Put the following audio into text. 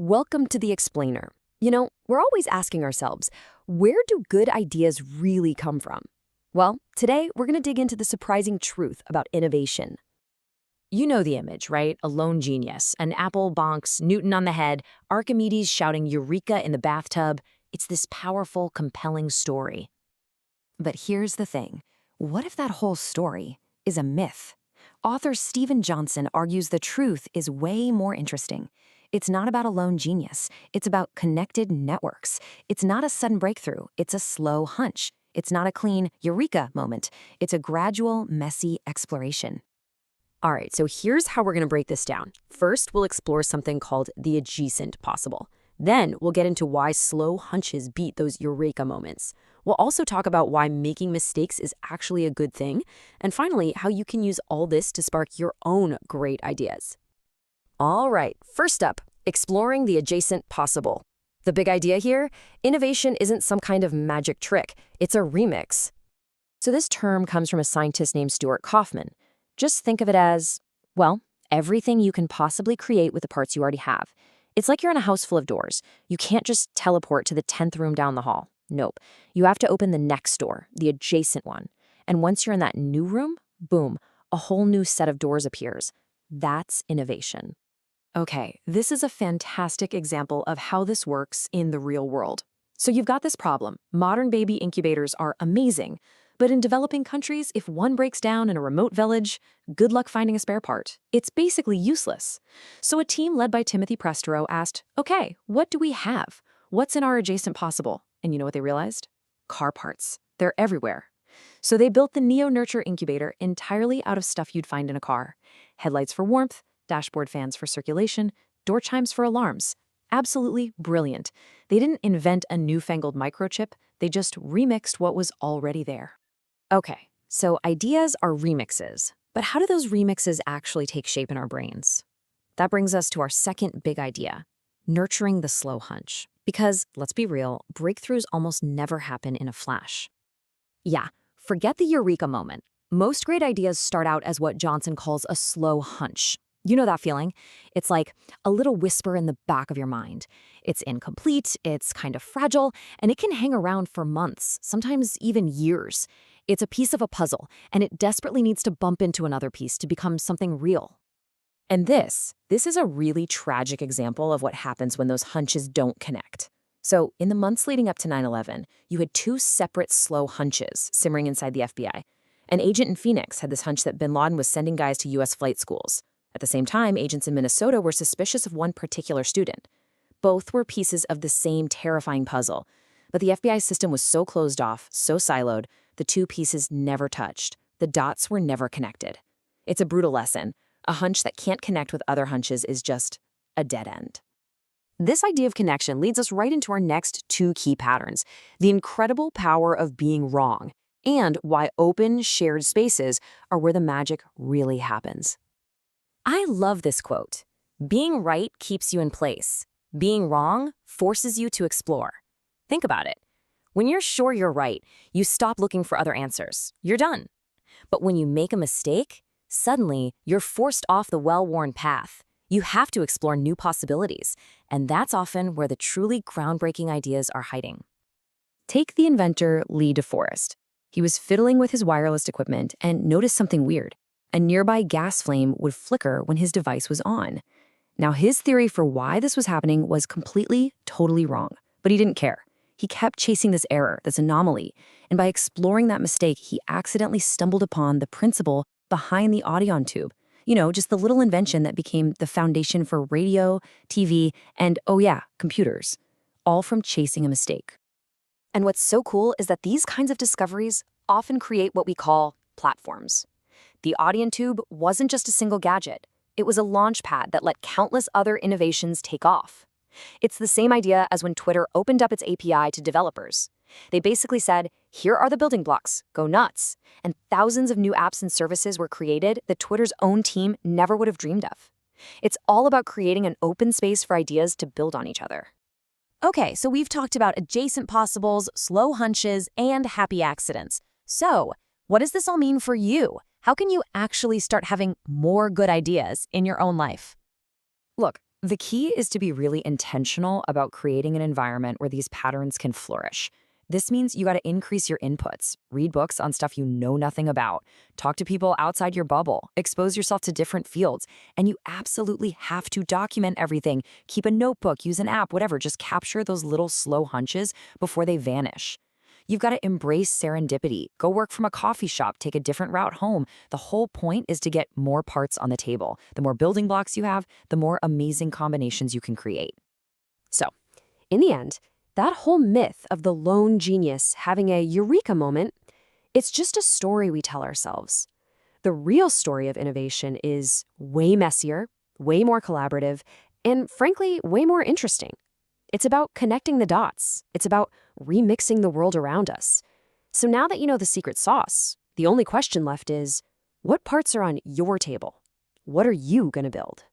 Welcome to The Explainer. We're always asking ourselves, where do good ideas really come from? Well, today we're going to dig into the surprising truth about innovation. You know the image, right? A lone genius, an apple bonks, Newton on the head, Archimedes shouting Eureka in the bathtub. It's this powerful, compelling story. But here's the thing. What if that whole story is a myth? Author Stephen Johnson argues the truth is way more interesting. It's not about a lone genius. It's about connected networks. It's not a sudden breakthrough. It's a slow hunch. It's not a clean eureka moment. It's a gradual, messy exploration. All right, so here's how we're going to break this down. First, we'll explore something called the adjacent possible. Then, we'll get into why slow hunches beat those eureka moments. We'll also talk about why making mistakes is actually a good thing. And finally, how you can use all this to spark your own great ideas. All right, first up, exploring the adjacent possible. The big idea here? Innovation isn't some kind of magic trick. It's a remix. So this term comes from a scientist named Stuart Kauffman. Just think of it as, well, everything you can possibly create with the parts you already have. It's like you're in a house full of doors. You can't just teleport to the 10th room down the hall. Nope. You have to open the next door, the adjacent one. And once you're in that new room, boom, a whole new set of doors appears. That's innovation. Okay, this is a fantastic example of how this works in the real world. So you've got this problem. Modern baby incubators are amazing. But in developing countries, if one breaks down in a remote village, good luck finding a spare part. It's basically useless. So a team led by Timothy Prestero asked, okay, what do we have? What's in our adjacent possible? And you know what they realized? Car parts. They're everywhere. So they built the Neo-Nurture incubator entirely out of stuff you'd find in a car. Headlights for warmth, dashboard fans for circulation, door chimes for alarms. Absolutely brilliant. They didn't invent a newfangled microchip. They just remixed what was already there. Okay, so ideas are remixes. But how do those remixes actually take shape in our brains? That brings us to our second big idea, nurturing the slow hunch. Because, let's be real, breakthroughs almost never happen in a flash. Yeah, forget the eureka moment. Most great ideas start out as what Johnson calls a slow hunch. You know that feeling? It's like a little whisper in the back of your mind. It's incomplete, it's kind of fragile, and it can hang around for months, sometimes even years. It's a piece of a puzzle, and it desperately needs to bump into another piece to become something real. And this is a really tragic example of what happens when those hunches don't connect. So in the months leading up to 9/11, you had two separate slow hunches simmering inside the FBI. An agent in Phoenix had this hunch that bin Laden was sending guys to U.S. flight schools. At the same time, agents in Minnesota were suspicious of one particular student. Both were pieces of the same terrifying puzzle. But the FBI system was so closed off, so siloed, the two pieces never touched. The dots were never connected. It's a brutal lesson. A hunch that can't connect with other hunches is just a dead end. This idea of connection leads us right into our next two key patterns, the incredible power of being wrong, and why open, shared spaces are where the magic really happens. I love this quote. Being right keeps you in place. Being wrong forces you to explore. Think about it. When you're sure you're right, you stop looking for other answers. You're done. But when you make a mistake, suddenly you're forced off the well-worn path. You have to explore new possibilities, and that's often where the truly groundbreaking ideas are hiding. Take the inventor Lee DeForest. He was fiddling with his wireless equipment and noticed something weird. A nearby gas flame would flicker when his device was on. Now, his theory for why this was happening was completely, totally wrong, but he didn't care. He kept chasing this error, this anomaly, and by exploring that mistake, he accidentally stumbled upon the principle behind the audion tube. Just the little invention that became the foundation for radio, TV, and, oh yeah, computers, all from chasing a mistake. And what's so cool is that these kinds of discoveries often create what we call platforms. The audion tube wasn't just a single gadget. It was a launch pad that let countless other innovations take off. It's the same idea as when Twitter opened up its API to developers. They basically said, here are the building blocks, go nuts. And thousands of new apps and services were created that Twitter's own team never would have dreamed of. It's all about creating an open space for ideas to build on each other. Okay, so we've talked about adjacent possibles, slow hunches, and happy accidents. So, what does this all mean for you? How can you actually start having more good ideas in your own life? Look, The key is to be really intentional about creating an environment where these patterns can flourish. This means you got to increase your inputs, read books on stuff you know nothing about, talk to people outside your bubble, expose yourself to different fields, and you absolutely have to document everything. Keep a notebook, use an app, whatever, just capture those little slow hunches before they vanish. You've got to embrace serendipity. Go work from a coffee shop, take a different route home. The whole point is to get more parts on the table. The more building blocks you have, the more amazing combinations you can create. So, in the end, that whole myth of the lone genius having a eureka moment, it's just a story we tell ourselves. The real story of innovation is way messier, way more collaborative, and frankly, way more interesting. It's about connecting the dots. It's about remixing the world around us. So now that you know the secret sauce, the only question left is, what parts are on your table? What are you going to build?